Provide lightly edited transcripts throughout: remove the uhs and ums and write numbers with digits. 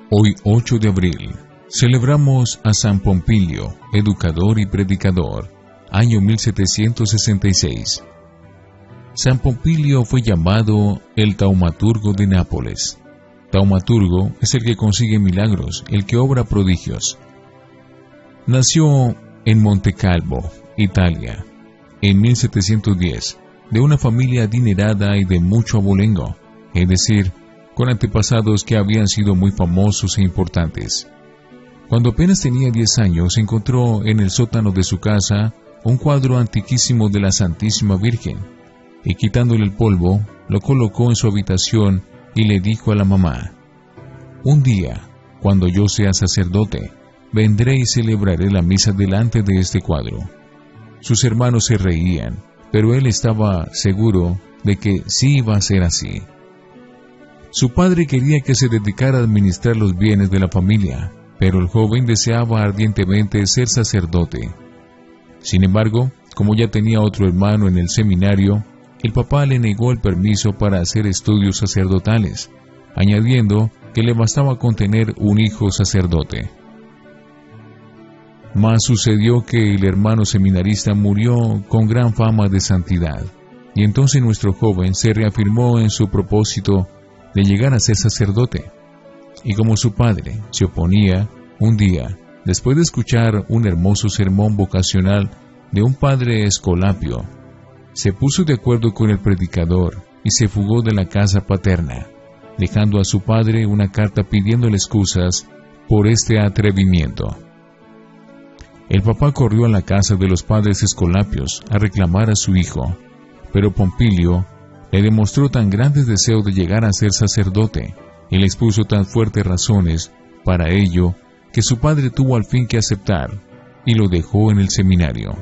Hoy, 8 de abril, celebramos a San Pompilio, educador y predicador, año 1766. San Pompilio fue llamado el taumaturgo de Nápoles. Taumaturgo es el que consigue milagros, el que obra prodigios. Nació en Montecalvo, Italia, en 1710, de una familia adinerada y de mucho abolengo, es decir, con antepasados que habían sido muy famosos e importantes. Cuando apenas tenía 10 años, encontró en el sótano de su casa un cuadro antiquísimo de la Santísima Virgen, y quitándole el polvo, lo colocó en su habitación y le dijo a la mamá: «Un día, cuando yo sea sacerdote, vendré y celebraré la misa delante de este cuadro». Sus hermanos se reían, pero él estaba seguro de que sí iba a ser así. Su padre quería que se dedicara a administrar los bienes de la familia, pero el joven deseaba ardientemente ser sacerdote. Sin embargo, como ya tenía otro hermano en el seminario, el papá le negó el permiso para hacer estudios sacerdotales, añadiendo que le bastaba con tener un hijo sacerdote. Mas sucedió que el hermano seminarista murió con gran fama de santidad, y entonces nuestro joven se reafirmó en su propósito de llegar a ser sacerdote. Y como su padre se oponía, un día, después de escuchar un hermoso sermón vocacional de un padre escolapio, se puso de acuerdo con el predicador y se fugó de la casa paterna, dejando a su padre una carta pidiéndole excusas por este atrevimiento. El papá corrió a la casa de los padres escolapios a reclamar a su hijo, pero Pompilio le demostró tan grandes deseos de llegar a ser sacerdote y le expuso tan fuertes razones para ello que su padre tuvo al fin que aceptar y lo dejó en el seminario.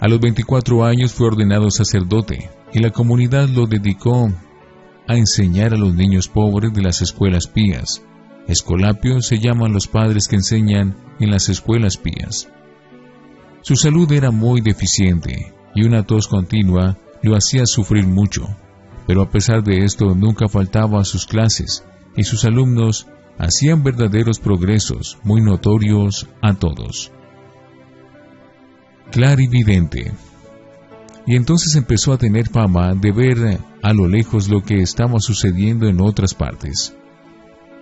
A los 24 años fue ordenado sacerdote y la comunidad lo dedicó a enseñar a los niños pobres de las escuelas pías. Escolapios se llaman los padres que enseñan en las escuelas pías. Su salud era muy deficiente y una tos continua lo hacía sufrir mucho, pero a pesar de esto nunca faltaba a sus clases y sus alumnos hacían verdaderos progresos muy notorios a todos. Clarividente. Y entonces empezó a tener fama de ver a lo lejos lo que estaba sucediendo en otras partes.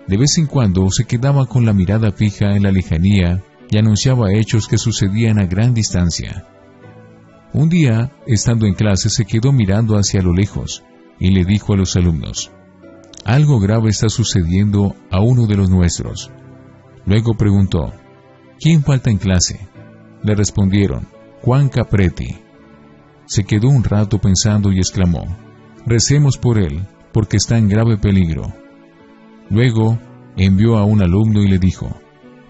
De vez en cuando se quedaba con la mirada fija en la lejanía y anunciaba hechos que sucedían a gran distancia. Un día, estando en clase, se quedó mirando hacia lo lejos y le dijo a los alumnos: «Algo grave está sucediendo a uno de los nuestros». Luego preguntó: «¿Quién falta en clase?». Le respondieron: «Juan Capretti». Se quedó un rato pensando y exclamó: «Recemos por él, porque está en grave peligro». Luego envió a un alumno y le dijo: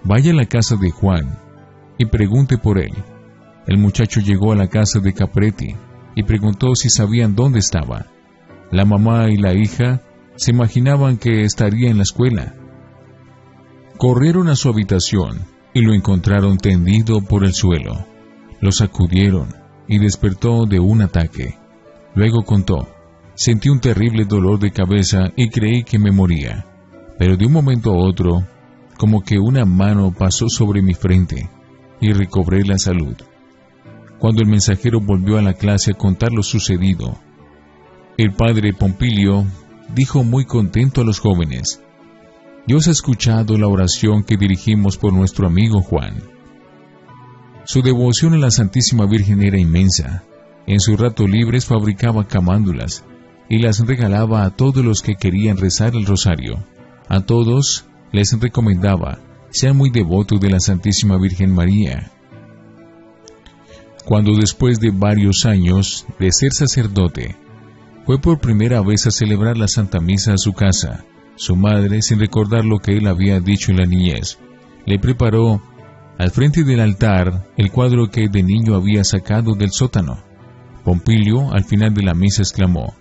«Vaya a la casa de Juan y pregunte por él». El muchacho llegó a la casa de Capretti y preguntó si sabían dónde estaba. La mamá y la hija se imaginaban que estaría en la escuela. Corrieron a su habitación y lo encontraron tendido por el suelo. Lo sacudieron y despertó de un ataque. Luego contó: «Sentí un terrible dolor de cabeza y creí que me moría. Pero de un momento a otro, como que una mano pasó sobre mi frente y recobré la salud». Cuando el mensajero volvió a la clase a contar lo sucedido, el padre Pompilio dijo muy contento a los jóvenes: «Dios ha escuchado la oración que dirigimos por nuestro amigo Juan». Su devoción a la Santísima Virgen era inmensa. En sus ratos libres fabricaba camándulas y las regalaba a todos los que querían rezar el rosario. A todos les recomendaba: sean muy devotos de la Santísima Virgen María. Cuando después de varios años de ser sacerdote, fue por primera vez a celebrar la Santa Misa a su casa, su madre, sin recordar lo que él había dicho en la niñez, le preparó al frente del altar el cuadro que de niño había sacado del sótano. Pompilio, al final de la misa, exclamó: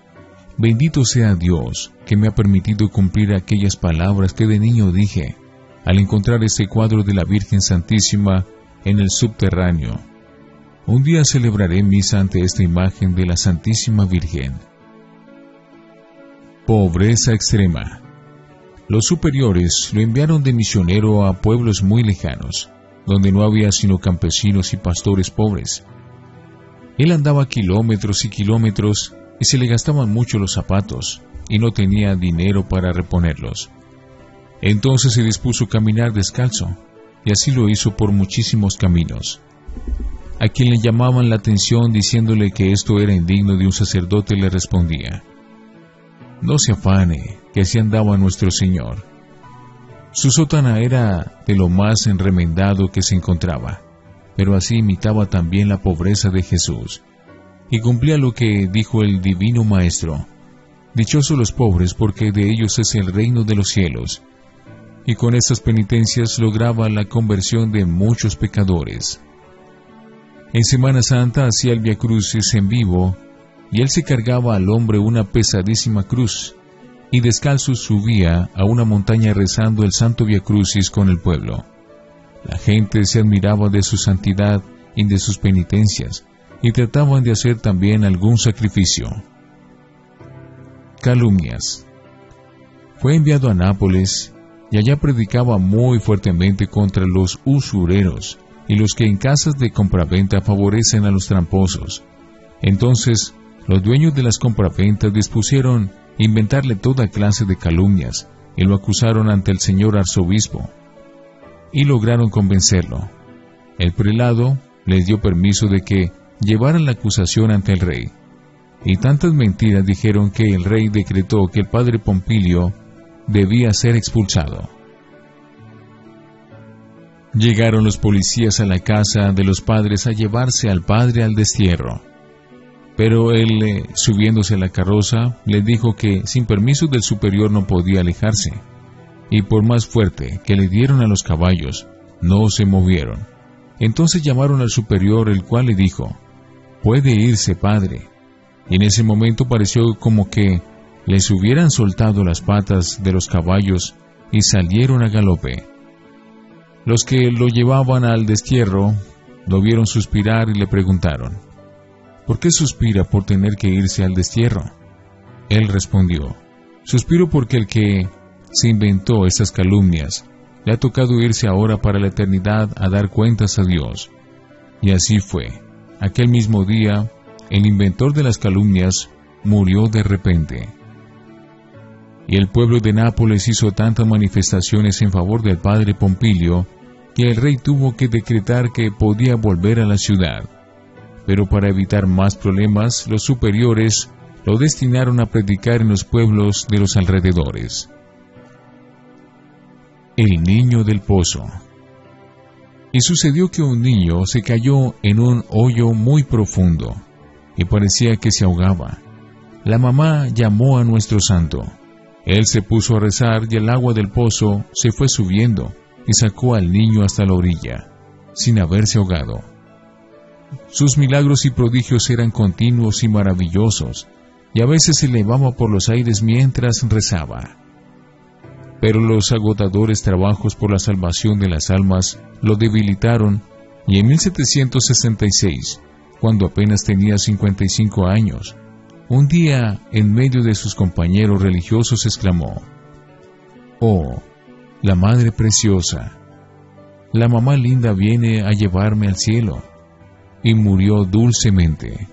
«Bendito sea Dios, que me ha permitido cumplir aquellas palabras que de niño dije, al encontrar este cuadro de la Virgen Santísima en el subterráneo. Un día celebraré misa ante esta imagen de la Santísima Virgen». Pobreza extrema. Los superiores lo enviaron de misionero a pueblos muy lejanos, donde no había sino campesinos y pastores pobres. Él andaba kilómetros y kilómetros y se le gastaban mucho los zapatos y no tenía dinero para reponerlos. Entonces se dispuso a caminar descalzo, y así lo hizo por muchísimos caminos. A quien le llamaban la atención diciéndole que esto era indigno de un sacerdote, le respondía: «No se afane, que así andaba nuestro Señor». Su sotana era de lo más enremendado que se encontraba, pero así imitaba también la pobreza de Jesús, y cumplía lo que dijo el divino Maestro: «Dichosos los pobres, porque de ellos es el reino de los cielos». Y con estas penitencias lograba la conversión de muchos pecadores. En Semana Santa hacía el Via Crucis en vivo, y él se cargaba al hombre una pesadísima cruz, y descalzo subía a una montaña rezando el Santo Via Crucis con el pueblo. La gente se admiraba de su santidad y de sus penitencias, y trataban de hacer también algún sacrificio. Calumnias. Fue enviado a Nápoles, y allá predicaba muy fuertemente contra los usureros y los que en casas de compraventa favorecen a los tramposos. Entonces, los dueños de las compraventas dispusieron inventarle toda clase de calumnias y lo acusaron ante el señor arzobispo, y lograron convencerlo. El prelado les dio permiso de que llevaran la acusación ante el rey, y tantas mentiras dijeron que el rey decretó que el padre Pompilio debía ser expulsado. Llegaron los policías a la casa de los padres a llevarse al padre al destierro. Pero él, subiéndose a la carroza, les dijo que sin permiso del superior no podía alejarse, y por más fuerte que le dieron a los caballos, no se movieron. Entonces llamaron al superior, el cual le dijo: «Puede irse, padre». Y en ese momento pareció como que les hubieran soltado las patas de los caballos y salieron a galope. Los que lo llevaban al destierro lo vieron suspirar y le preguntaron: «¿Por qué suspira por tener que irse al destierro?». Él respondió: «Suspiro porque el que se inventó estas calumnias le ha tocado irse ahora para la eternidad a dar cuentas a Dios». Y así fue. Aquel mismo día, el inventor de las calumnias murió de repente. Y el pueblo de Nápoles hizo tantas manifestaciones en favor del padre Pompilio que el rey tuvo que decretar que podía volver a la ciudad. Pero para evitar más problemas, los superiores lo destinaron a predicar en los pueblos de los alrededores. El niño del pozo. Y sucedió que un niño se cayó en un hoyo muy profundo, y parecía que se ahogaba. La mamá llamó a nuestro santo. Él se puso a rezar y el agua del pozo se fue subiendo y sacó al niño hasta la orilla, sin haberse ahogado. Sus milagros y prodigios eran continuos y maravillosos, y a veces se elevaba por los aires mientras rezaba. Pero los agotadores trabajos por la salvación de las almas lo debilitaron, y en 1766, cuando apenas tenía 55 años, un día, en medio de sus compañeros religiosos, exclamó: «Oh, la Madre Preciosa, la mamá linda viene a llevarme al cielo», y murió dulcemente.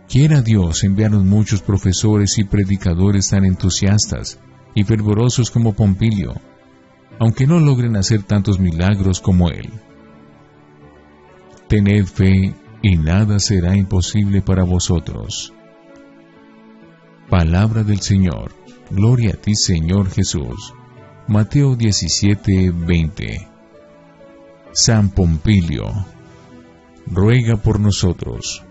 Quiera Dios enviarnos muchos profesores y predicadores tan entusiastas y fervorosos como Pompilio, aunque no logren hacer tantos milagros como él. Tened fe y nada será imposible para vosotros. Palabra del Señor. Gloria a ti, Señor Jesús. Mateo 17:20. San Pompilio, ruega por nosotros.